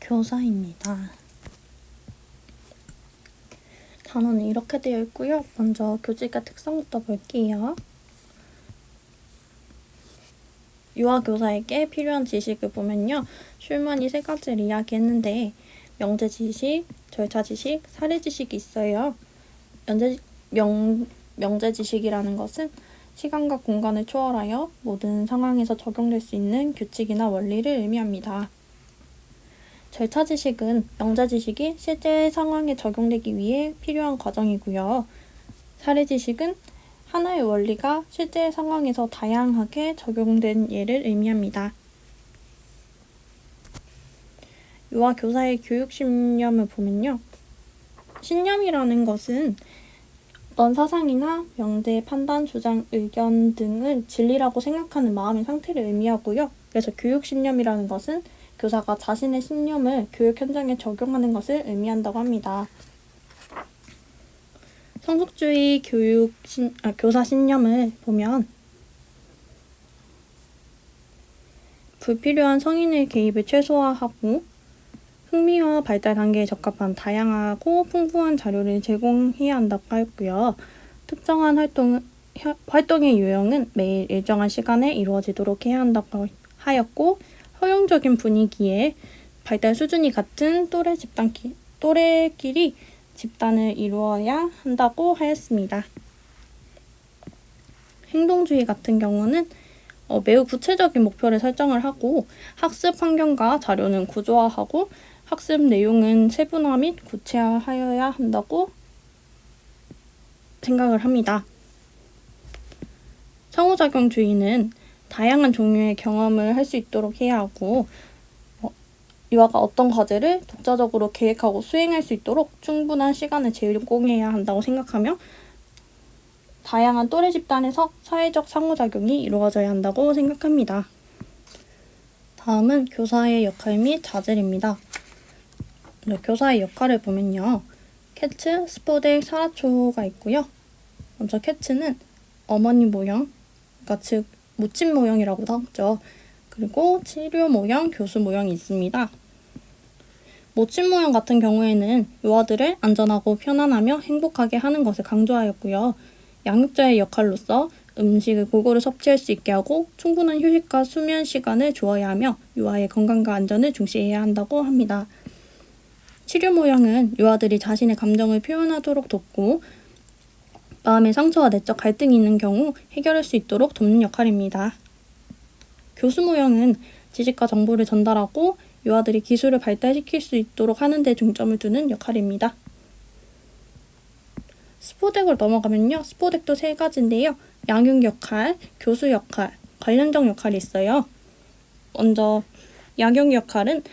교사입니다. 단어는 이렇게 되어 있고요. 먼저 교직의 특성부터 볼게요. 유아교사에게 필요한 지식을 보면요. 슐만이 3가지를 이야기했는데 명제 지식, 절차 지식, 사례 지식이 있어요. 명제 지식이라는 것은 시간과 공간을 초월하여 모든 상황에서 적용될 수 있는 규칙이나 원리를 의미합니다. 절차 지식은 명제 지식이 실제 상황에 적용되기 위해 필요한 과정이고요. 사례 지식은 하나의 원리가 실제 상황에서 다양하게 적용된 예를 의미합니다. 유아 교사의 교육 신념을 보면요. 신념이라는 것은 어떤 사상이나 명제, 판단, 주장, 의견 등을 진리라고 생각하는 마음의 상태를 의미하고요. 그래서 교육 신념이라는 것은 교사가 자신의 신념을 교육 현장에 적용하는 것을 의미한다고 합니다. 성숙주의 교사 신념을 보면 불필요한 성인의 개입을 최소화하고 흥미와 발달 단계에 적합한 다양하고 풍부한 자료를 제공해야 한다고 하였고요. 특정한 활동의 유형은 매일 일정한 시간에 이루어지도록 해야 한다고 하였고 허용적인 분위기에 발달 수준이 같은 또래끼리 집단을 이루어야 한다고 하였습니다. 행동주의 같은 경우는 매우 구체적인 목표를 설정을 하고 학습 환경과 자료는 구조화하고 학습 내용은 세분화 및 구체화하여야 한다고 생각을 합니다. 상호작용주의는 다양한 종류의 경험을 할 수 있도록 해야 하고 유아가 어떤 과제를 독자적으로 계획하고 수행할 수 있도록 충분한 시간을 제공해야 한다고 생각하며 다양한 또래 집단에서 사회적 상호작용이 이루어져야 한다고 생각합니다. 다음은 교사의 역할 및 자질입니다. 교사의 역할을 보면요. 캐츠, 스포덱, 사라초가 있고요. 먼저 캐츠는 어머니 모형, 그러니까 즉 모친 모형이라고도 하죠. 그리고 치료 모형, 교수 모형이 있습니다. 모친 모형 같은 경우에는 유아들을 안전하고 편안하며 행복하게 하는 것을 강조하였고요. 양육자의 역할로서 음식을 골고루 섭취할 수 있게 하고 충분한 휴식과 수면 시간을 주어야 하며 유아의 건강과 안전을 중시해야 한다고 합니다. 치료 모형은 유아들이 자신의 감정을 표현하도록 돕고 마음의 상처와 내적 갈등이 있는 경우 해결할 수 있도록 돕는 역할입니다. 교수 모형은 지식과 정보를 전달하고 유아들이 기술을 발달시킬 수 있도록 하는 데 중점을 두는 역할입니다. 스포덱을 넘어가면요. 스포덱도 3가지인데요. 양육 역할, 교수 역할, 관련적 역할이 있어요. 먼저 양육 역할은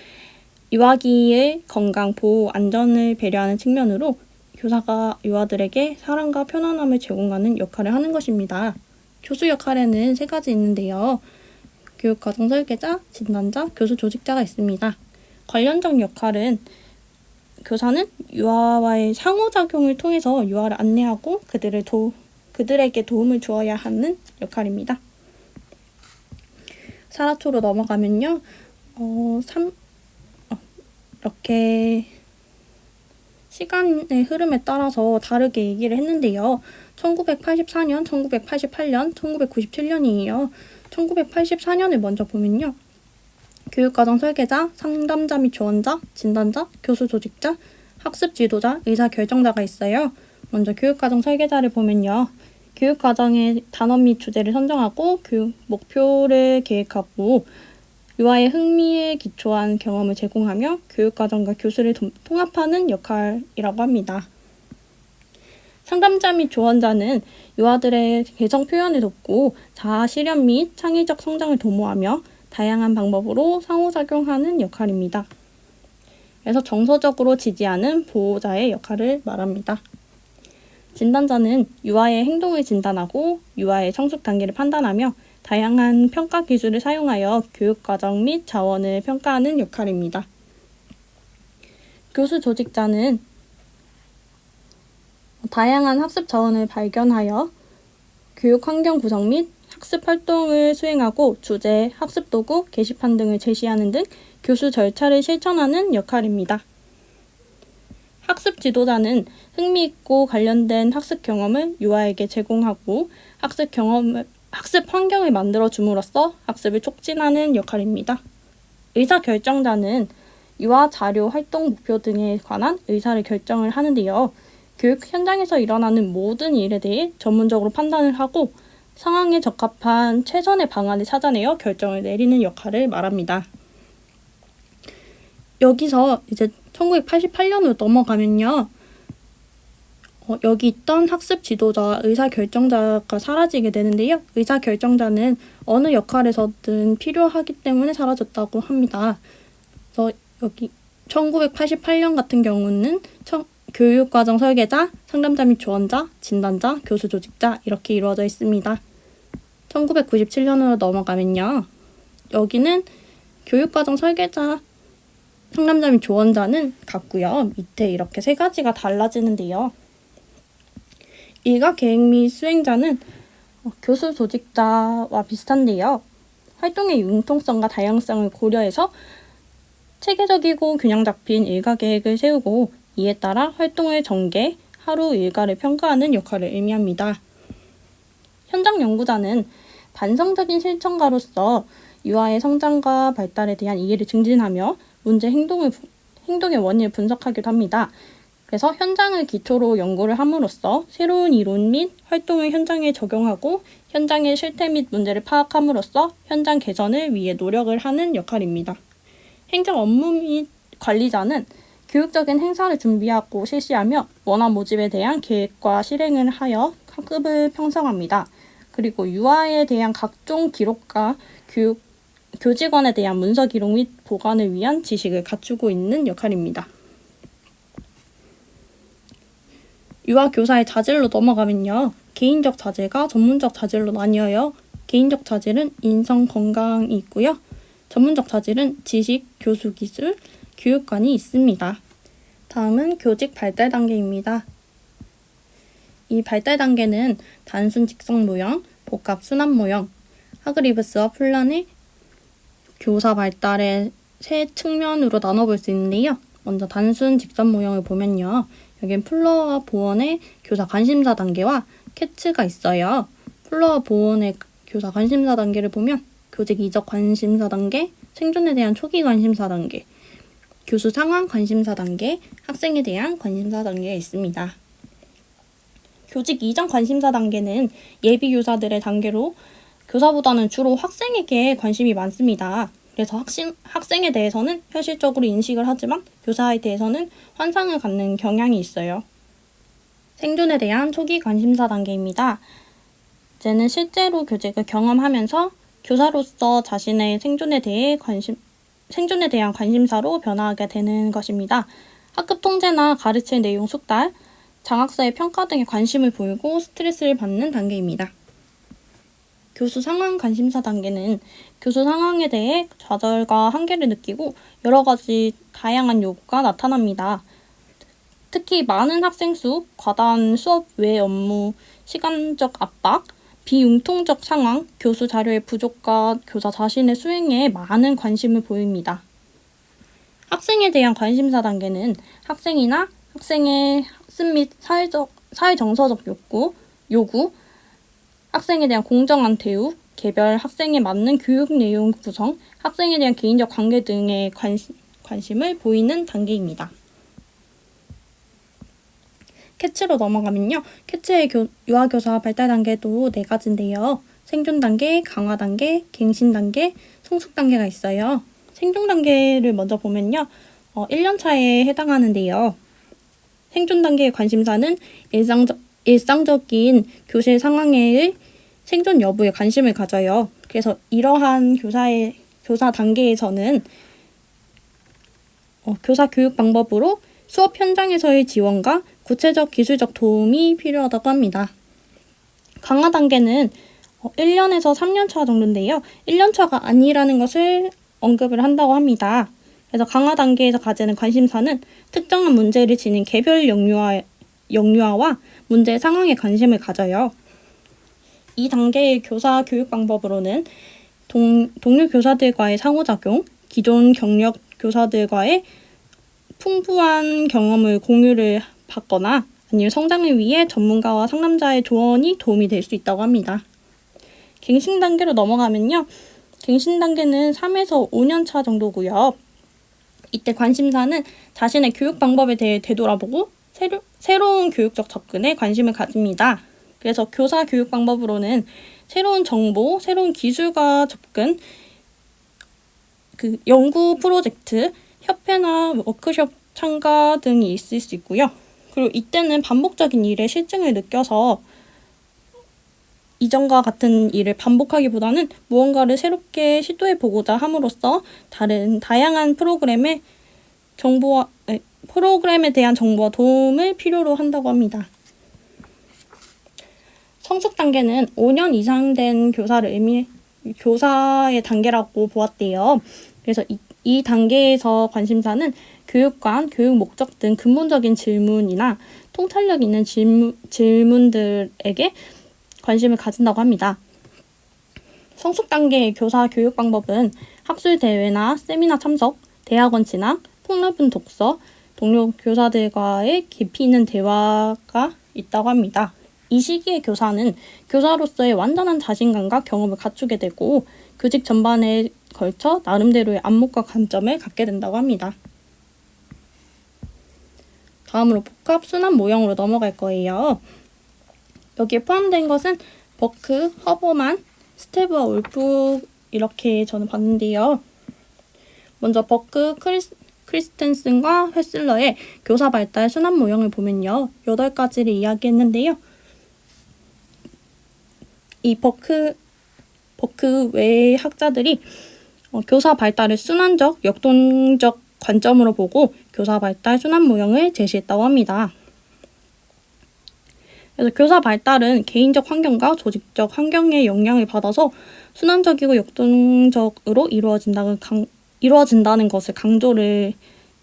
유아기의 건강, 보호, 안전을 배려하는 측면으로 교사가 유아들에게 사랑과 편안함을 제공하는 역할을 하는 것입니다. 교수 역할에는 3가지 있는데요. 교육과정 설계자, 진단자, 교수 조직자가 있습니다. 관련적 역할은 교사는 유아와의 상호작용을 통해서 유아를 안내하고 그들에게 도움을 주어야 하는 역할입니다. 사라초로 넘어가면요. 이렇게 시간의 흐름에 따라서 다르게 얘기를 했는데요. 1984년, 1988년, 1997년이에요. 1984년을 먼저 보면요. 교육과정 설계자, 상담자 및 조언자, 진단자, 교수 조직자, 학습 지도자, 의사 결정자가 있어요. 먼저 교육과정 설계자를 보면요. 교육과정의 단원 및 주제를 선정하고 교육 목표를 계획하고 유아의 흥미에 기초한 경험을 제공하며 교육과정과 교수를 통합하는 역할이라고 합니다. 상담자 및 조언자는 유아들의 개성 표현을 돕고 자아 실현 및 창의적 성장을 도모하며 다양한 방법으로 상호작용하는 역할입니다. 그래서 정서적으로 지지하는 보호자의 역할을 말합니다. 진단자는 유아의 행동을 진단하고 유아의 성숙 단계를 판단하며 다양한 평가 기술을 사용하여 교육과정 및 자원을 평가하는 역할입니다. 교수 조직자는 다양한 학습 자원을 발견하여 교육 환경 구성 및 학습 활동을 수행하고 주제, 학습 도구, 게시판 등을 제시하는 등 교수 절차를 실천하는 역할입니다. 학습 지도자는 흥미있고 관련된 학습 경험을 유아에게 제공하고 학습 환경을 만들어 줌으로써 학습을 촉진하는 역할입니다. 의사결정자는 유아 자료, 활동 목표 등에 관한 의사를 결정을 하는데요. 교육 현장에서 일어나는 모든 일에 대해 전문적으로 판단을 하고 상황에 적합한 최선의 방안을 찾아내어 결정을 내리는 역할을 말합니다. 여기서 이제 1988년으로 넘어가면요. 여기 있던 학습 지도자, 의사결정자가 사라지게 되는데요. 의사결정자는 어느 역할에서든 필요하기 때문에 사라졌다고 합니다. 그래서 여기 1988년 같은 경우는 교육과정 설계자, 상담자 및 조언자, 진단자, 교수 조직자 이렇게 이루어져 있습니다. 1997년으로 넘어가면요. 여기는 교육과정 설계자, 상담자 및 조언자는 같고요. 밑에 이렇게 세 가지가 달라지는데요. 일과 계획 및 수행자는 교수 조직자와 비슷한데요. 활동의 융통성과 다양성을 고려해서 체계적이고 균형 잡힌 일과 계획을 세우고 이에 따라 활동을 전개, 하루 일과를 평가하는 역할을 의미합니다. 현장 연구자는 반성적인 실천가로서 유아의 성장과 발달에 대한 이해를 증진하며 문제 행동의 원인을 분석하기도 합니다. 그래서 현장을 기초로 연구를 함으로써 새로운 이론 및 활동을 현장에 적용하고 현장의 실태 및 문제를 파악함으로써 현장 개선을 위해 노력을 하는 역할입니다. 행정 업무 및 관리자는 교육적인 행사를 준비하고 실시하며 원화 모집에 대한 계획과 실행을 하여 학급을 편성합니다. 그리고 유아에 대한 각종 기록과 교직원에 대한 문서 기록 및 보관을 위한 지식을 갖추고 있는 역할입니다. 유아 교사의 자질로 넘어가면요. 개인적 자질과 전문적 자질로 나뉘어요. 개인적 자질은 인성 건강이 있고요. 전문적 자질은 지식, 교수 기술, 교육관이 있습니다. 다음은 교직 발달 단계입니다. 이 발달 단계는 단순 직선 모형, 복합 순환 모형, 하그리브스와 플란의 교사 발달의 세 측면으로 나눠볼 수 있는데요. 먼저 단순 직선 모형을 보면요. 여긴 플러와 보원의 교사 관심사 단계와 캐츠가 있어요. 플러와 보원의 교사 관심사 단계를 보면 교직 이적 관심사 단계, 생존에 대한 초기 관심사 단계, 교수 상황 관심사 단계, 학생에 대한 관심사 단계가 있습니다. 교직 이전 관심사 단계는 예비 교사들의 단계로 교사보다는 주로 학생에게 관심이 많습니다. 그래서 학생에 대해서는 현실적으로 인식을 하지만 교사에 대해서는 환상을 갖는 경향이 있어요. 생존에 대한 초기 관심사 단계입니다. 이제는 실제로 교직을 경험하면서 교사로서 자신의 생존에 대한 관심사로 변화하게 되는 것입니다. 학급 통제나 가르칠 내용 숙달, 장학사의 평가 등에 관심을 보이고 스트레스를 받는 단계입니다. 교수 상황 관심사 단계는 교수 상황에 대해 좌절과 한계를 느끼고 여러 가지 다양한 요구가 나타납니다. 특히 많은 학생 수, 과다한 수업 외 업무, 시간적 압박, 비융통적 상황, 교수 자료의 부족과 교사 자신의 수행에 많은 관심을 보입니다. 학생에 대한 관심사 단계는 학생이나 학생의 학습 및 사회정서적 요구, 학생에 대한 공정한 대우, 개별 학생에 맞는 교육 내용 구성, 학생에 대한 개인적 관계 등에 관심을 보이는 단계입니다. 캐치로 넘어가면요. 캐치의 유아교사 발달 단계도 4가지인데요. 생존 단계, 강화 단계, 갱신 단계, 성숙 단계가 있어요. 생존 단계를 먼저 보면요. 1년차에 해당하는데요. 생존 단계의 관심사는 일상적인 교실 상황의 생존 여부에 관심을 가져요. 그래서 이러한 교사 단계에서는 교사 교육 방법으로 수업 현장에서의 지원과 구체적 기술적 도움이 필요하다고 합니다. 강화 단계는 1년에서 3년차 정도인데요. 1년차가 아니라는 것을 언급을 한다고 합니다. 그래서 강화 단계에서 가지는 관심사는 특정한 문제를 지닌 개별 영유아와 문제 상황에 관심을 가져요. 이 단계의 교사 교육 방법으로는 동료 교사들과의 상호작용, 기존 경력 교사들과의 풍부한 경험을 공유를 받거나 아니면 성장을 위해 전문가와 상담자의 조언이 도움이 될 수 있다고 합니다. 갱신 단계로 넘어가면요. 갱신 단계는 3에서 5년 차 정도고요. 이때 관심사는 자신의 교육 방법에 대해 되돌아보고 새로운 교육적 접근에 관심을 가집니다. 그래서 교사 교육 방법으로는 새로운 정보, 새로운 기술과 접근, 연구 프로젝트, 협회나 워크숍 참가 등이 있을 수 있고요. 그리고 이때는 반복적인 일에 실증을 느껴서 이전과 같은 일을 반복하기보다는 무언가를 새롭게 시도해보고자 함으로써 다양한 프로그램에 대한 정보와 도움을 필요로 한다고 합니다. 성숙 단계는 5년 이상 된 교사의 단계라고 보았대요. 그래서 이 단계에서 관심사는 교육관, 교육 목적 등 근본적인 질문이나 통찰력 있는 질문들에게 관심을 가진다고 합니다. 성숙 단계의 교사 교육 방법은 학술 대회나 세미나 참석, 대학원 진학, 폭넓은 독서, 동료 교사들과의 깊이 있는 대화가 있다고 합니다. 이 시기의 교사는 교사로서의 완전한 자신감과 경험을 갖추게 되고 교직 전반에 걸쳐 나름대로의 안목과 관점을 갖게 된다고 합니다. 다음으로 복합 순환 모형으로 넘어갈 거예요. 여기에 포함된 것은 버크, 허버만, 스테브와 울프 이렇게 저는 봤는데요. 먼저 버크, 크리스텐슨과 횟슬러의 교사 발달 순환 모형을 보면요. 8가지를 이야기했는데요. 이 버크 외의 학자들이 교사 발달을 순환적, 역동적 관점으로 보고 교사 발달 순환 모형을 제시했다고 합니다. 그래서 교사 발달은 개인적 환경과 조직적 환경의 영향을 받아서 순환적이고 역동적으로 이루어진다는 것을 강조를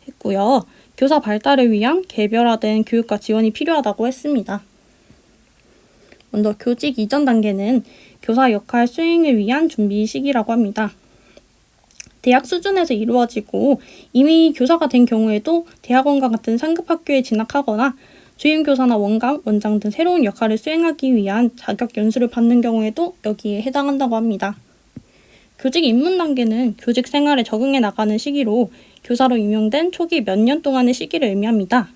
했고요. 교사 발달을 위한 개별화된 교육과 지원이 필요하다고 했습니다. 먼저 교직 이전 단계는 교사 역할 수행을 위한 준비 시기라고 합니다. 대학 수준에서 이루어지고 이미 교사가 된 경우에도 대학원과 같은 상급 학교에 진학하거나 주임교사나 원감, 원장 등 새로운 역할을 수행하기 위한 자격 연수를 받는 경우에도 여기에 해당한다고 합니다. 교직 입문 단계는 교직 생활에 적응해 나가는 시기로 교사로 임용된 초기 몇 년 동안의 시기를 의미합니다.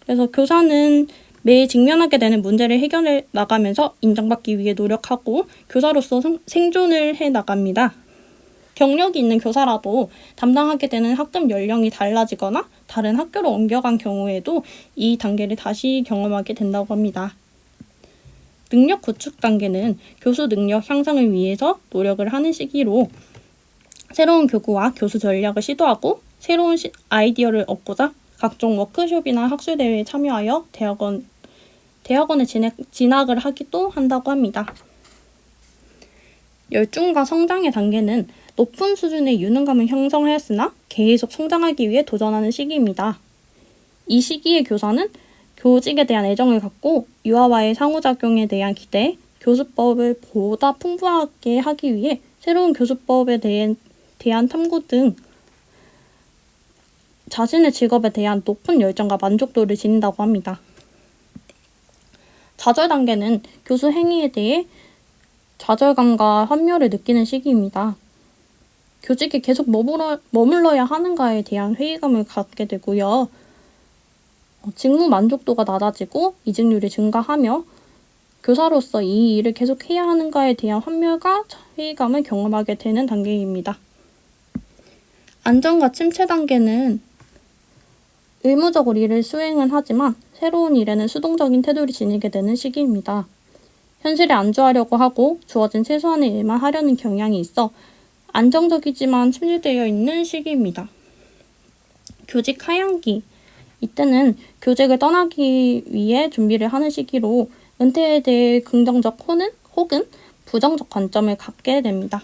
그래서 교사는 매일 직면하게 되는 문제를 해결해 나가면서 인정받기 위해 노력하고 교사로서 생존을 해 나갑니다. 경력이 있는 교사라도 담당하게 되는 학급 연령이 달라지거나 다른 학교로 옮겨간 경우에도 이 단계를 다시 경험하게 된다고 합니다. 능력 구축 단계는 교수 능력 향상을 위해서 노력을 하는 시기로 새로운 교구와 교수 전략을 시도하고 새로운 아이디어를 얻고자 각종 워크숍이나 학술대회에 참여하여 대학원에 진학을 하기도 한다고 합니다. 열중과 성장의 단계는 높은 수준의 유능감을 형성하였으나 계속 성장하기 위해 도전하는 시기입니다. 이 시기의 교사는 교직에 대한 애정을 갖고 유아와의 상호작용에 대한 기대, 교수법을 보다 풍부하게 하기 위해 새로운 교수법에 대한 탐구 등 자신의 직업에 대한 높은 열정과 만족도를 지닌다고 합니다. 좌절 단계는 교수 행위에 대해 좌절감과 환멸을 느끼는 시기입니다. 교직에 계속 머물러야 하는가에 대한 회의감을 갖게 되고요. 직무 만족도가 낮아지고 이직률이 증가하며 교사로서 이 일을 계속 해야 하는가에 대한 환멸과 회의감을 경험하게 되는 단계입니다. 안정과 침체 단계는 의무적으로 일을 수행은 하지만 새로운 일에는 수동적인 태도를 지니게 되는 시기입니다. 현실에 안주하려고 하고 주어진 최소한의 일만 하려는 경향이 있어 안정적이지만 침체되어 있는 시기입니다. 교직 하향기. 이때는 교직을 떠나기 위해 준비를 하는 시기로 은퇴에 대해 긍정적 혹은 부정적 관점을 갖게 됩니다.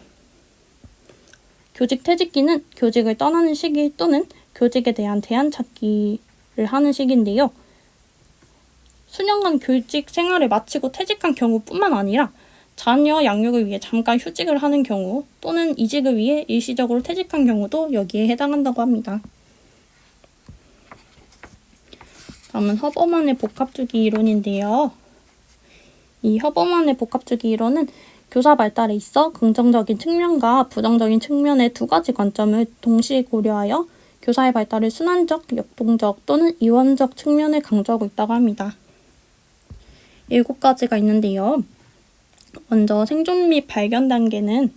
교직 퇴직기는 교직을 떠나는 시기 또는 교직에 대한 대안 찾기를 하는 시기인데요. 수년간 교직 생활을 마치고 퇴직한 경우뿐만 아니라 자녀 양육을 위해 잠깐 휴직을 하는 경우 또는 이직을 위해 일시적으로 퇴직한 경우도 여기에 해당한다고 합니다. 다음은 허버만의 복합주기 이론인데요. 이 허버만의 복합주기 이론은 교사 발달에 있어 긍정적인 측면과 부정적인 측면의 두 가지 관점을 동시에 고려하여 교사의 발달을 순환적, 역동적 또는 이원적 측면을 강조하고 있다고 합니다. 7가지가 있는데요. 먼저 생존 및 발견 단계는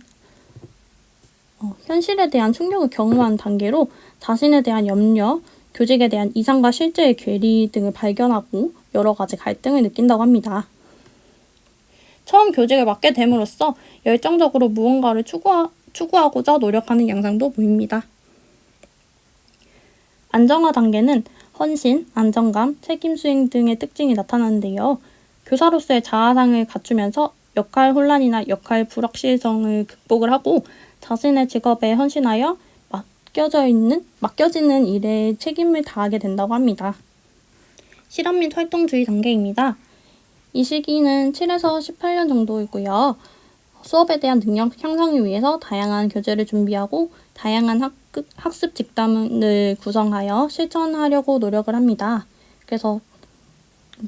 현실에 대한 충격을 경험한 단계로 자신에 대한 염려, 교직에 대한 이상과 실제의 괴리 등을 발견하고 여러 가지 갈등을 느낀다고 합니다. 처음 교직을 맡게 됨으로써 열정적으로 무언가를 추구하고자 노력하는 양상도 보입니다. 안정화 단계는 헌신, 안정감, 책임 수행 등의 특징이 나타나는데요. 교사로서의 자아상을 갖추면서 역할 혼란이나 역할 불확실성을 극복을 하고 자신의 직업에 헌신하여 맡겨지는 일에 책임을 다하게 된다고 합니다. 실험 및 활동주의 단계입니다. 이 시기는 7에서 18년 정도이고요. 수업에 대한 능력 향상을 위해서 다양한 교재를 준비하고 다양한 학습 집단을 구성하여 실천하려고 노력을 합니다. 그래서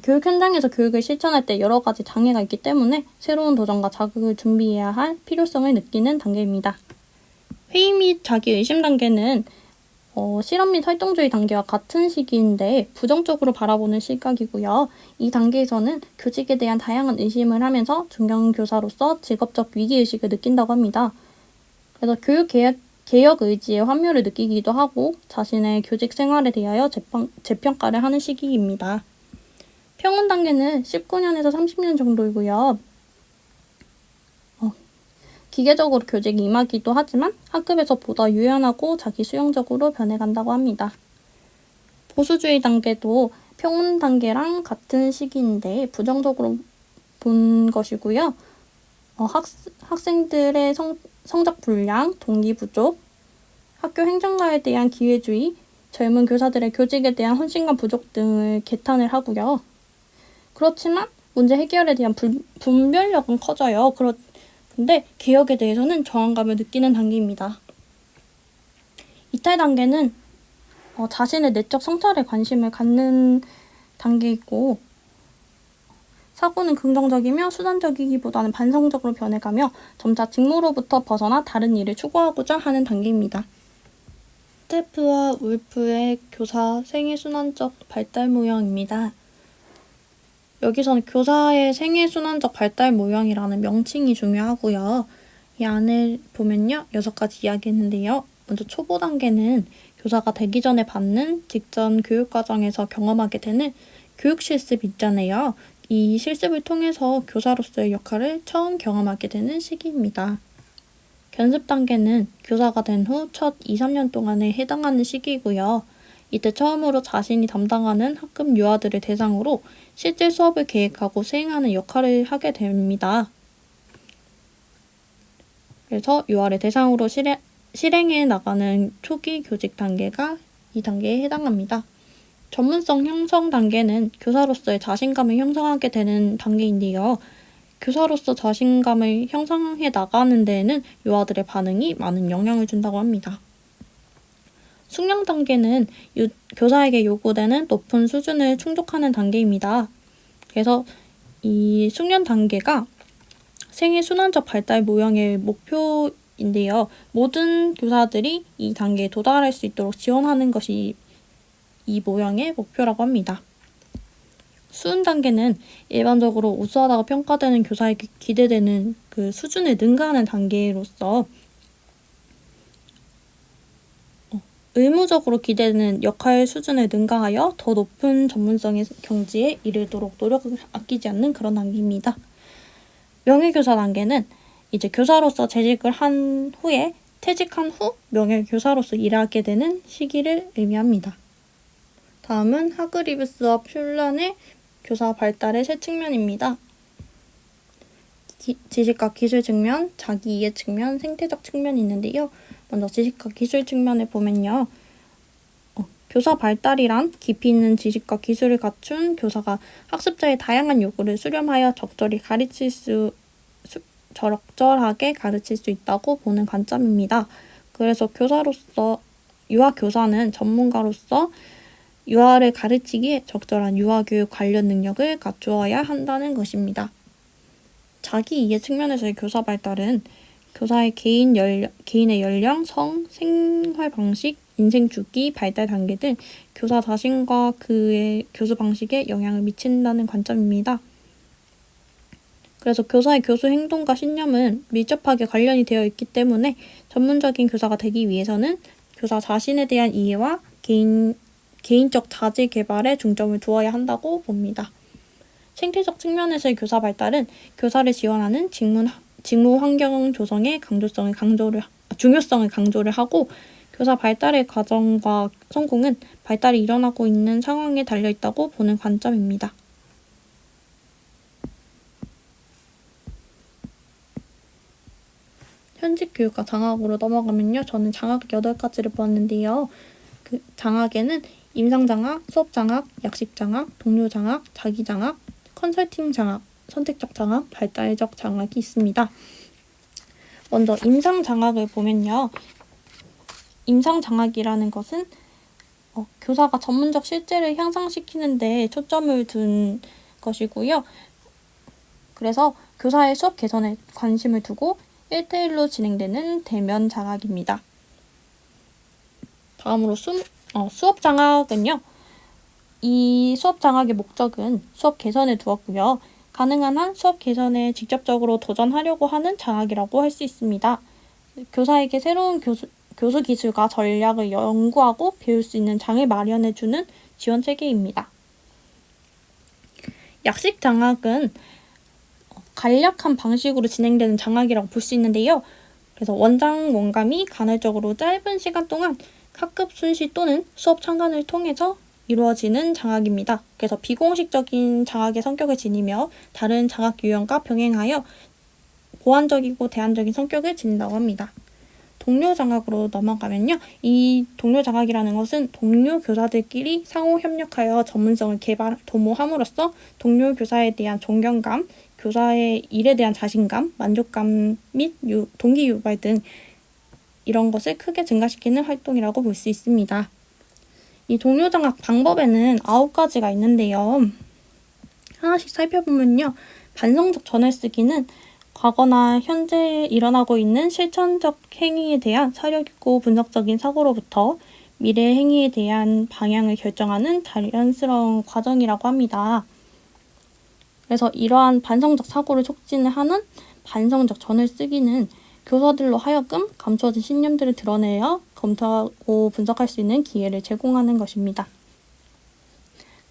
교육 현장에서 교육을 실천할 때 여러 가지 장애가 있기 때문에 새로운 도전과 자극을 준비해야 할 필요성을 느끼는 단계입니다. 회의 및 자기의심 단계는 실험 및 활동주의 단계와 같은 시기인데 부정적으로 바라보는 시각이고요. 이 단계에서는 교직에 대한 다양한 의심을 하면서 중견교사로서 직업적 위기의식을 느낀다고 합니다. 그래서 교육 개혁 의지의 환멸을 느끼기도 하고 자신의 교직 생활에 대하여 재평가를 하는 시기입니다. 평온 단계는 19년에서 30년 정도이고요. 기계적으로 교직이 임하기도 하지만 학급에서 보다 유연하고 자기 수용적으로 변해간다고 합니다. 보수주의 단계도 평온 단계랑 같은 시기인데 부정적으로 본 것이고요. 학생들의 성적 불량, 동기 부족, 학교 행정과에 대한 기회주의, 젊은 교사들의 교직에 대한 헌신과 부족 등을 개탄을 하고요. 그렇지만 문제 해결에 대한 분별력은 커져요. 근데 개혁에 대해서는 저항감을 느끼는 단계입니다. 이탈 단계는 자신의 내적 성찰에 관심을 갖는 단계이고 사고는 긍정적이며 수단적이기보다는 반성적으로 변해가며 점차 직무로부터 벗어나 다른 일을 추구하고자 하는 단계입니다. 스테프와 울프의 교사 생애순환적 발달 모형입니다. 여기서는 교사의 생애순환적 발달 모형이라는 명칭이 중요하고요. 이 안에 보면요. 6가지 이야기했는데요. 먼저 초보 단계는 교사가 되기 전에 받는 직전 교육과정에서 경험하게 되는 교육 실습 있잖아요. 이 실습을 통해서 교사로서의 역할을 처음 경험하게 되는 시기입니다. 견습 단계는 교사가 된 후 첫 2, 3년 동안에 해당하는 시기이고요. 이때 처음으로 자신이 담당하는 학급 유아들을 대상으로 실제 수업을 계획하고 수행하는 역할을 하게 됩니다. 그래서 유아를 대상으로 실행해 나가는 초기 교직 단계가 이 단계에 해당합니다. 전문성 형성 단계는 교사로서의 자신감을 형성하게 되는 단계인데요. 교사로서 자신감을 형성해 나가는 데에는 유아들의 반응이 많은 영향을 준다고 합니다. 숙련 단계는 교사에게 요구되는 높은 수준을 충족하는 단계입니다. 그래서 이 숙련 단계가 생애 순환적 발달 모형의 목표인데요. 모든 교사들이 이 단계에 도달할 수 있도록 지원하는 것이 이 모형의 목표라고 합니다. 수은 단계는 일반적으로 우수하다고 평가되는 교사에게 기대되는 그 수준을 능가하는 단계로서 의무적으로 기대되는 역할 수준을 능가하여 더 높은 전문성의 경지에 이르도록 노력을 아끼지 않는 그런 단계입니다. 명예교사 단계는 이제 교사로서 재직을 한 후에 퇴직한 후 명예교사로서 일하게 되는 시기를 의미합니다. 다음은 하그리브스와 퓰란의 교사 발달의 세 측면입니다. 지식과 기술 측면, 자기 이해 측면, 생태적 측면이 있는데요. 먼저 지식과 기술 측면을 보면요. 교사 발달이란 깊이 있는 지식과 기술을 갖춘 교사가 학습자의 다양한 요구를 수렴하여 적절하게 가르칠 수 있다고 보는 관점입니다. 그래서 유아교사는 전문가로서 유아를 가르치기에 적절한 유아교육 관련 능력을 갖추어야 한다는 것입니다. 자기 이해 측면에서의 교사 발달은 교사의 개인의 연령, 성, 생활 방식, 인생 주기, 발달 단계 등 교사 자신과 그의 교수 방식에 영향을 미친다는 관점입니다. 그래서 교사의 교수 행동과 신념은 밀접하게 관련이 되어 있기 때문에 전문적인 교사가 되기 위해서는 교사 자신에 대한 이해와 개인적 자질 개발에 중점을 두어야 한다고 봅니다. 생태적 측면에서의 교사 발달은 교사를 지원하는 직무 환경 조성의 중요성을 강조를 하고 교사 발달의 과정과 성공은 발달이 일어나고 있는 상황에 달려 있다고 보는 관점입니다. 현직 교육과 장학으로 넘어가면요. 저는 장학 8가지를 보았는데요. 그 장학에는 임상장학, 수업장학, 약식장학, 동료장학, 자기장학, 컨설팅장학, 선택적 장학, 발달적 장학이 있습니다. 먼저 임상장학을 보면요. 임상장학이라는 것은 교사가 전문적 실제를 향상시키는 데 초점을 둔 것이고요. 그래서 교사의 수업 개선에 관심을 두고 1대1로 진행되는 대면 장학입니다. 다음으로 수업 장학은요. 이 수업 장학의 목적은 수업 개선에 두었고요. 가능한 한 수업 개선에 직접적으로 도전하려고 하는 장학이라고 할 수 있습니다. 교사에게 새로운 교수 기술과 전략을 연구하고 배울 수 있는 장을 마련해주는 지원 체계입니다. 약식 장학은 간략한 방식으로 진행되는 장학이라고 볼 수 있는데요. 그래서 원장, 원감이 간헐적으로 짧은 시간 동안 학급 순시 또는 수업 참관을 통해서 이루어지는 장학입니다. 그래서 비공식적인 장학의 성격을 지니며 다른 장학 유형과 병행하여 보완적이고 대안적인 성격을 지닌다고 합니다. 동료 장학으로 넘어가면요. 이 동료 장학이라는 것은 동료 교사들끼리 상호 협력하여 전문성을 도모함으로써 동료 교사에 대한 존경감, 교사의 일에 대한 자신감, 만족감 및 동기 유발 등 이런 것을 크게 증가시키는 활동이라고 볼 수 있습니다. 이 동료 장학 방법에는 9가지가 있는데요. 하나씩 살펴보면요. 반성적 전월쓰기는 과거나 현재 일어나고 있는 실천적 행위에 대한 사려있고 분석적인 사고로부터 미래 행위에 대한 방향을 결정하는 자연스러운 과정이라고 합니다. 그래서 이러한 반성적 사고를 촉진을 하는 반성적 전월쓰기는 교사들로 하여금 감추어진 신념들을 드러내어 검토하고 분석할 수 있는 기회를 제공하는 것입니다.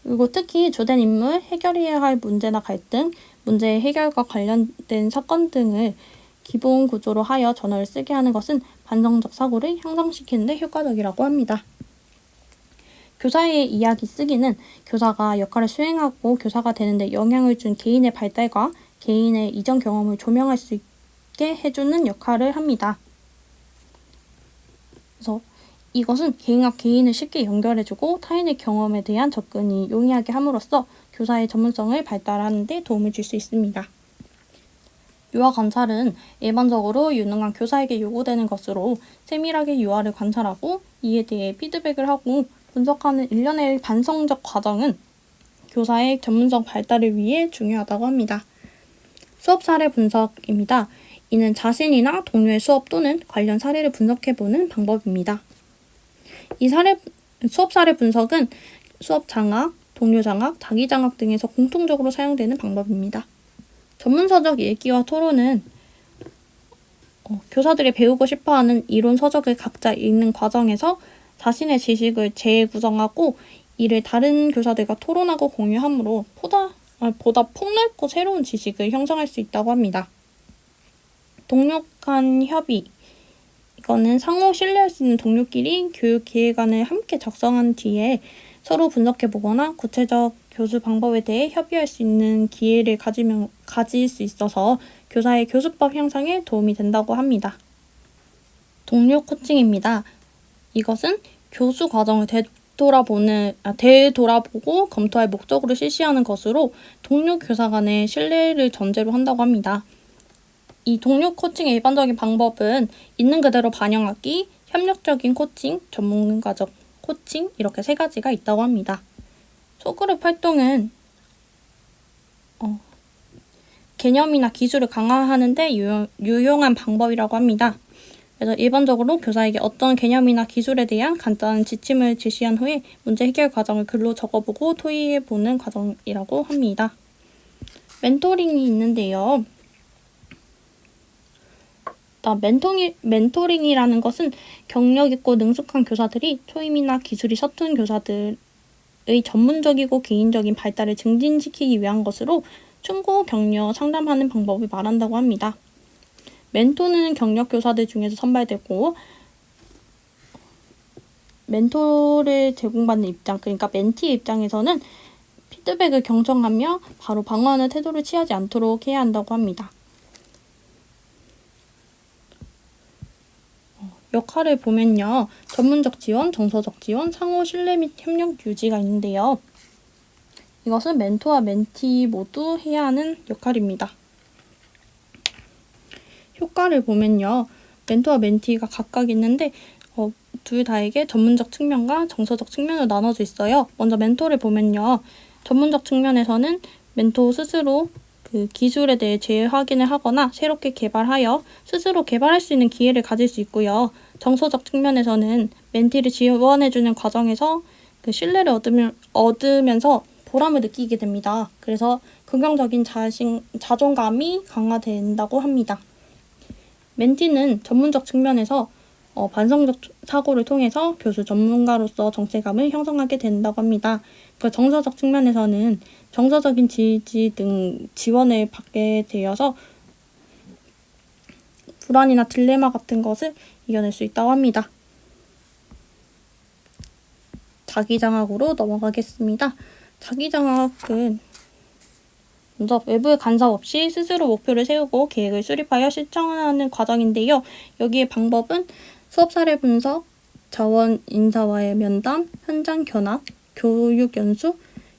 그리고 특히 주된 임무, 해결해야 할 문제나 갈등, 문제의 해결과 관련된 사건 등을 기본 구조로 하여 전월을 쓰게 하는 것은 반성적 사고를 향상시키는 데 효과적이라고 합니다. 교사의 이야기 쓰기는 교사가 역할을 수행하고 교사가 되는 데 영향을 준 개인의 발달과 개인의 이전 경험을 조명할 수 있게 해주는 역할을 합니다. 그래서 이것은 개인과 개인을 쉽게 연결해주고 타인의 경험에 대한 접근이 용이하게 함으로써 교사의 전문성을 발달하는 데 도움을 줄 수 있습니다. 유아 관찰은 일반적으로 유능한 교사에게 요구되는 것으로 세밀하게 유아를 관찰하고 이에 대해 피드백을 하고 분석하는 일련의 반성적 과정은 교사의 전문성 발달을 위해 중요하다고 합니다. 수업 사례 분석입니다. 이는 자신이나 동료의 수업 또는 관련 사례를 분석해보는 방법입니다. 이 수업 사례 분석은 수업 장학, 동료 장학, 자기 장학 등에서 공통적으로 사용되는 방법입니다. 전문서적 읽기와 토론은 교사들이 배우고 싶어하는 이론 서적을 각자 읽는 과정에서 자신의 지식을 재구성하고 이를 다른 교사들과 토론하고 공유함으로 보다 폭넓고 새로운 지식을 형성할 수 있다고 합니다. 동료 간 협의, 이거는 상호 신뢰할 수 있는 동료끼리 교육 기획안을 함께 작성한 뒤에 서로 분석해보거나 구체적 교수 방법에 대해 협의할 수 있는 기회를 가질 수 있어서 교사의 교수법 향상에 도움이 된다고 합니다. 동료 코칭입니다. 이것은 교수 과정을 되돌아보고 검토할 목적으로 실시하는 것으로 동료 교사 간의 신뢰를 전제로 한다고 합니다. 이 동료 코칭의 일반적인 방법은 있는 그대로 반영하기, 협력적인 코칭, 전문가적 코칭 이렇게 세 가지가 있다고 합니다. 소그룹 활동은 개념이나 기술을 강화하는 데 유용한 방법이라고 합니다. 그래서 일반적으로 교사에게 어떤 개념이나 기술에 대한 간단한 지침을 제시한 후에 문제 해결 과정을 글로 적어보고 토의해보는 과정이라고 합니다. 멘토링이 있는데요. 멘토링이라는 것은 경력 있고 능숙한 교사들이 초임이나 기술이 서툰 교사들의 전문적이고 개인적인 발달을 증진시키기 위한 것으로 충고, 격려, 상담하는 방법을 말한다고 합니다. 멘토는 경력 교사들 중에서 선발되고 멘토를 제공받는 입장, 그러니까 멘티의 입장에서는 피드백을 경청하며 바로 방어하는 태도를 취하지 않도록 해야 한다고 합니다. 역할을 보면요. 전문적 지원, 정서적 지원, 상호 신뢰 및 협력 유지가 있는데요. 이것은 멘토와 멘티 모두 해야 하는 역할입니다. 효과를 보면요. 멘토와 멘티가 각각 있는데 둘 다에게 전문적 측면과 정서적 측면으로 나눠져 있어요. 먼저 멘토를 보면요. 전문적 측면에서는 멘토 스스로 그 기술에 대해 재확인을 하거나 새롭게 개발하여 스스로 개발할 수 있는 기회를 가질 수 있고요. 정서적 측면에서는 멘티를 지원해주는 과정에서 그 신뢰를 얻으면서 보람을 느끼게 됩니다. 그래서 긍정적인 자존감이 강화된다고 합니다. 멘티는 전문적 측면에서 반성적 사고를 통해서 교수 전문가로서 정체감을 형성하게 된다고 합니다. 그 정서적 측면에서는 정서적인 지지 등 지원을 받게 되어서 불안이나 딜레마 같은 것을 이겨낼 수 있다고 합니다. 자기장악으로 넘어가겠습니다. 자기장악은 먼저 외부의 간섭 없이 스스로 목표를 세우고 계획을 수립하여 실천하는 과정인데요. 여기에 방법은 수업 사례 분석, 자원 인사와의 면담, 현장 견학, 교육 연수,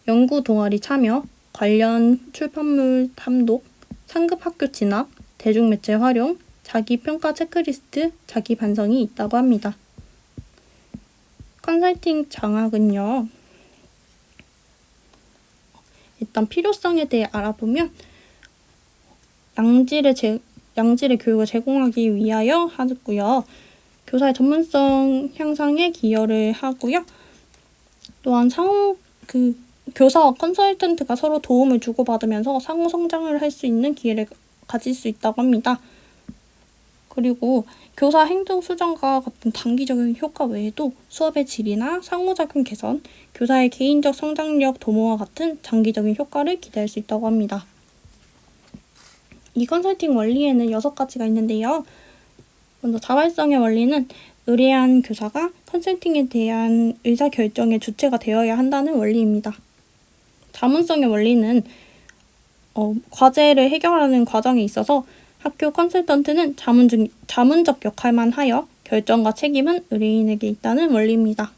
연구 동아리 참여, 관련 출판물 탐독, 상급 학교 진학, 대중매체 활용, 자기 평가 체크리스트, 자기 반성이 있다고 합니다. 컨설팅 장학은요. 일단 필요성에 대해 알아보면 양질의 교육을 제공하기 위하여 하고요. 교사의 전문성 향상에 기여를 하고요. 또한 교사와 컨설턴트가 서로 도움을 주고받으면서 상호 성장을 할 수 있는 기회를 가질 수 있다고 합니다. 그리고 교사 행동 수정과 같은 단기적인 효과 외에도 수업의 질이나 상호작용 개선, 교사의 개인적 성장력 도모와 같은 장기적인 효과를 기대할 수 있다고 합니다. 이 컨설팅 원리에는 6가지가 있는데요. 먼저 자발성의 원리는 의뢰한 교사가 컨설팅에 대한 의사결정의 주체가 되어야 한다는 원리입니다. 자문성의 원리는 과제를 해결하는 과정에 있어서 학교 컨설턴트는 자문적 역할만 하여 결정과 책임은 의뢰인에게 있다는 원리입니다.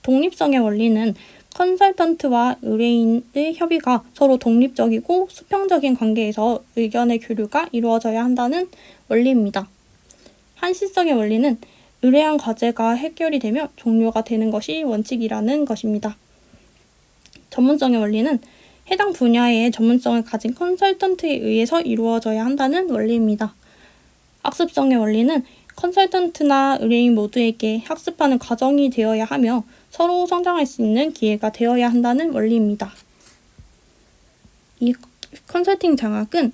독립성의 원리는 컨설턴트와 의뢰인의 협의가 서로 독립적이고 수평적인 관계에서 의견의 교류가 이루어져야 한다는 원리입니다. 한시성의 원리는 의뢰한 과제가 해결이 되며 종료가 되는 것이 원칙이라는 것입니다. 전문성의 원리는 해당 분야의 전문성을 가진 컨설턴트에 의해서 이루어져야 한다는 원리입니다. 학습성의 원리는 컨설턴트나 의뢰인 모두에게 학습하는 과정이 되어야 하며 서로 성장할 수 있는 기회가 되어야 한다는 원리입니다. 이 컨설팅 장학은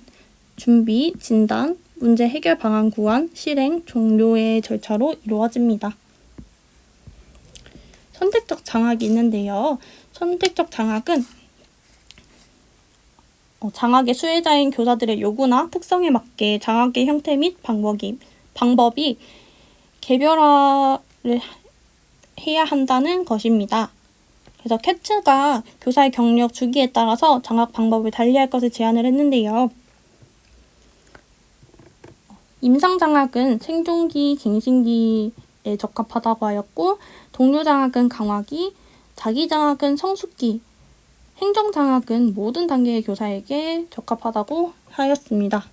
준비, 진단, 문제 해결 방안 구안, 실행, 종료의 절차로 이루어집니다. 선택적 장학이 있는데요. 선택적 장학은 장학의 수혜자인 교사들의 요구나 특성에 맞게 장학의 형태 및 방법이 개별화를 해야 한다는 것입니다. 그래서 캐츠가 교사의 경력 주기에 따라서 장학 방법을 달리할 것을 제안을 했는데요. 임상장학은 생존기, 갱신기에 적합하다고 하였고, 동료 장학은 강화기, 자기 장학은 성숙기, 행정 장학은 모든 단계의 교사에게 적합하다고 하였습니다.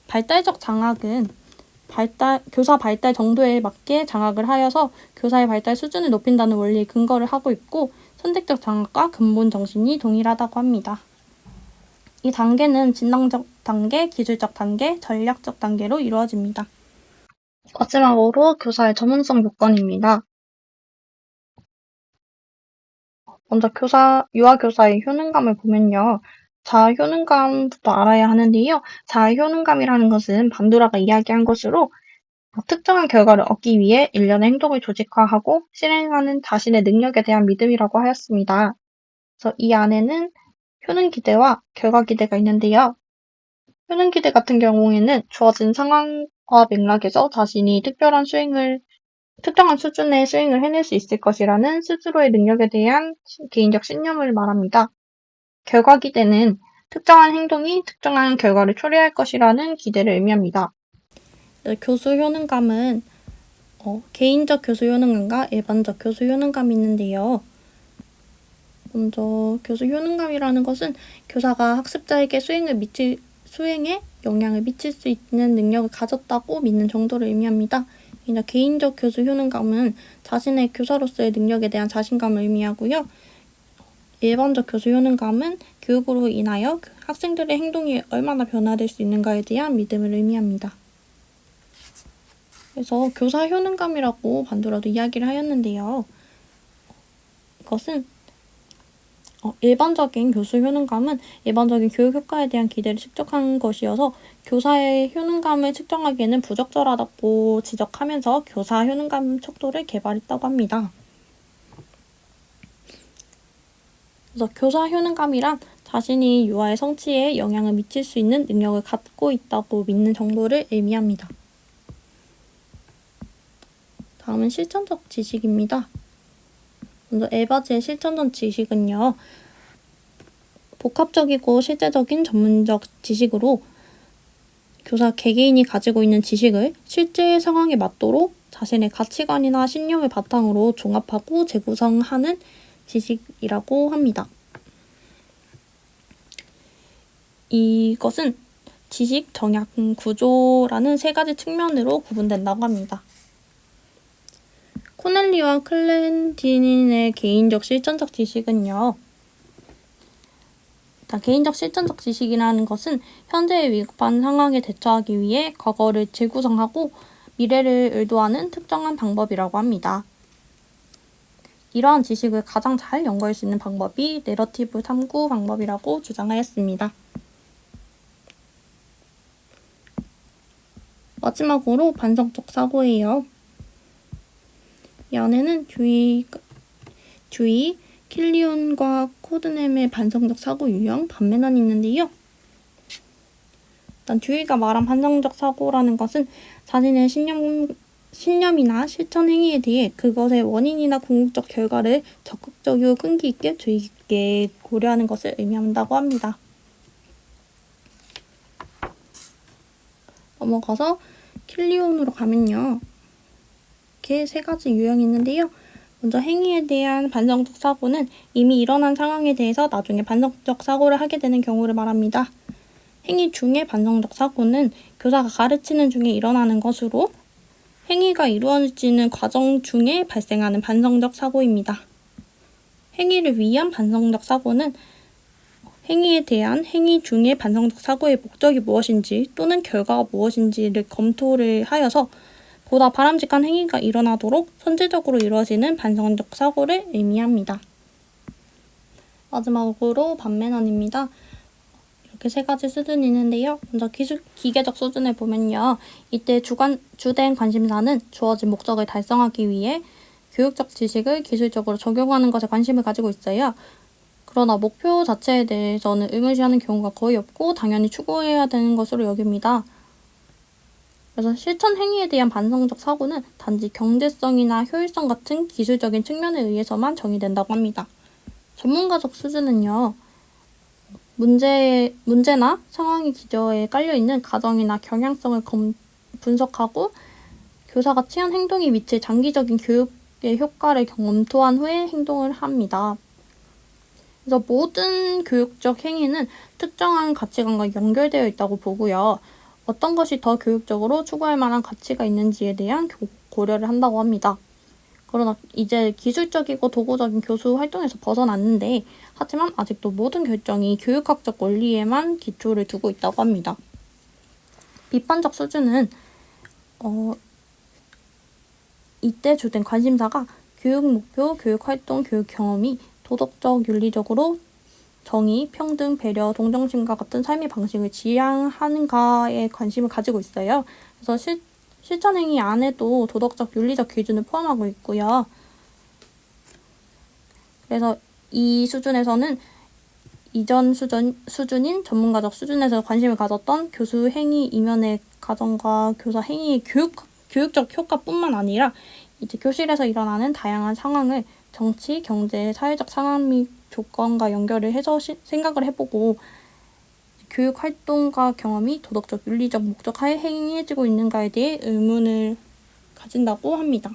발달적 장학은 교사 발달 정도에 맞게 장학을 하여서 교사의 발달 수준을 높인다는 원리에 근거를 하고 있고, 선택적 장학과 근본 정신이 동일하다고 합니다. 이 단계는 진단적 단계, 기술적 단계, 전략적 단계로 이루어집니다. 마지막으로 교사의 전문성 요건입니다. 먼저 유아 교사의 효능감을 보면요. 자아 효능감부터 알아야 하는데요. 자아 효능감이라는 것은 반두라가 이야기한 것으로 특정한 결과를 얻기 위해 일련의 행동을 조직화하고 실행하는 자신의 능력에 대한 믿음이라고 하였습니다. 그래서 이 안에는 효능 기대와 결과 기대가 있는데요. 효능 기대 같은 경우에는 주어진 상황과 맥락에서 자신이 특별한 수준의 수행을 해낼 수 있을 것이라는 스스로의 능력에 대한 개인적 신념을 말합니다. 결과 기대는 특정한 행동이 특정한 결과를 초래할 것이라는 기대를 의미합니다. 교수 효능감은 개인적 교수 효능감과 일반적 교수 효능감이 있는데요. 먼저 교수 효능감이라는 것은 교사가 학습자에게 수행에 영향을 미칠 수 있는 능력을 가졌다고 믿는 정도를 의미합니다. 개인적 교수 효능감은 자신의 교사로서의 능력에 대한 자신감을 의미하고요. 일반적 교수 효능감은 교육으로 인하여 학생들의 행동이 얼마나 변화될 수 있는가에 대한 믿음을 의미합니다. 그래서 교사 효능감이라고 반두라도 이야기를 하였는데요. 이것은 일반적인 교수 효능감은 일반적인 교육 효과에 대한 기대를 측정한 것이어서 교사의 효능감을 측정하기에는 부적절하다고 지적하면서 교사 효능감 척도를 개발했다고 합니다. 그래서 교사 효능감이란 자신이 유아의 성취에 영향을 미칠 수 있는 능력을 갖고 있다고 믿는 정도를 의미합니다. 다음은 실천적 지식입니다. 먼저 에바즈의 실천적 지식은요. 복합적이고 실제적인 전문적 지식으로 교사 개개인이 가지고 있는 지식을 실제 상황에 맞도록 자신의 가치관이나 신념을 바탕으로 종합하고 재구성하는 지식이라고 합니다. 이것은 지식, 정약, 구조라는 세 가지 측면으로 구분된다고 합니다. 코넬리와 클렌디닌의 개인적 실천적 지식은요. 개인적 실천적 지식이라는 것은 현재의 위급한 상황에 대처하기 위해 과거를 재구성하고 미래를 의도하는 특정한 방법이라고 합니다. 이러한 지식을 가장 잘 연구할 수 있는 방법이 내러티브 탐구 방법이라고 주장하였습니다. 마지막으로 반성적 사고예요. 이 안에는 듀이, 킬리온과 코드넴의 반성적 사고 유형, 반면안이 있는데요. 일단 듀이가 말한 반성적 사고라는 것은 자신의 신념이나 실천 행위에 대해 그것의 원인이나 궁극적 결과를 적극적이고 끈기 있게 주의 깊게 고려하는 것을 의미한다고 합니다. 넘어가서 킬리온으로 가면요. 이렇게 세 가지 유형이 있는데요. 먼저 행위에 대한 반성적 사고는 이미 일어난 상황에 대해서 나중에 반성적 사고를 하게 되는 경우를 말합니다. 행위 중의 반성적 사고는 교사가 가르치는 중에 일어나는 것으로 행위가 이루어지는 과정 중에 발생하는 반성적 사고입니다. 행위를 위한 반성적 사고는 행위에 대한 행위 중의 반성적 사고의 목적이 무엇인지 또는 결과가 무엇인지를 검토를 하여서 보다 바람직한 행위가 일어나도록 선제적으로 이루어지는 반성적 사고를 의미합니다. 마지막으로 반면안입니다. 이렇게 세 가지 수준이 있는데요. 먼저 기계적 수준을 보면요. 이때 주된 관심사는 주어진 목적을 달성하기 위해 교육적 지식을 기술적으로 적용하는 것에 관심을 가지고 있어요. 그러나 목표 자체에 대해서는 의무시하는 경우가 거의 없고 당연히 추구해야 되는 것으로 여깁니다. 그래서 실천 행위에 대한 반성적 사고는 단지 경제성이나 효율성 같은 기술적인 측면에 의해서만 정의된다고 합니다. 전문가적 수준은요. 문제나 상황의 기저에 깔려있는 가정이나 경향성을 분석하고 교사가 취한 행동이 미칠 장기적인 교육의 효과를 검토한 후에 행동을 합니다. 그래서 모든 교육적 행위는 특정한 가치관과 연결되어 있다고 보고요. 어떤 것이 더 교육적으로 추구할 만한 가치가 있는지에 대한 고려를 한다고 합니다. 그러나 이제 기술적이고 도구적인 교수 활동에서 벗어났는데, 하지만 아직도 모든 결정이 교육학적 원리에만 기초를 두고 있다고 합니다. 비판적 수준은 이때 주된 관심사가 교육 목표, 교육 활동, 교육 경험이 도덕적, 윤리적으로 정의, 평등, 배려, 동정심과 같은 삶의 방식을 지향하는가에 관심을 가지고 있어요. 그래서 실천 행위 안에도 도덕적, 윤리적 기준을 포함하고 있고요. 그래서 이 수준에서는 이전 수준인 전문가적 수준에서 관심을 가졌던 교수 행위 이면의 과정과 교사 행위의 교육적 효과뿐만 아니라 이제 교실에서 일어나는 다양한 상황을 정치, 경제, 사회적 상황 및 조건과 연결을 해서 생각을 해보고 교육 활동과 경험이 도덕적, 윤리적 목적하에 행해지고 있는가에 대해 의문을 가진다고 합니다.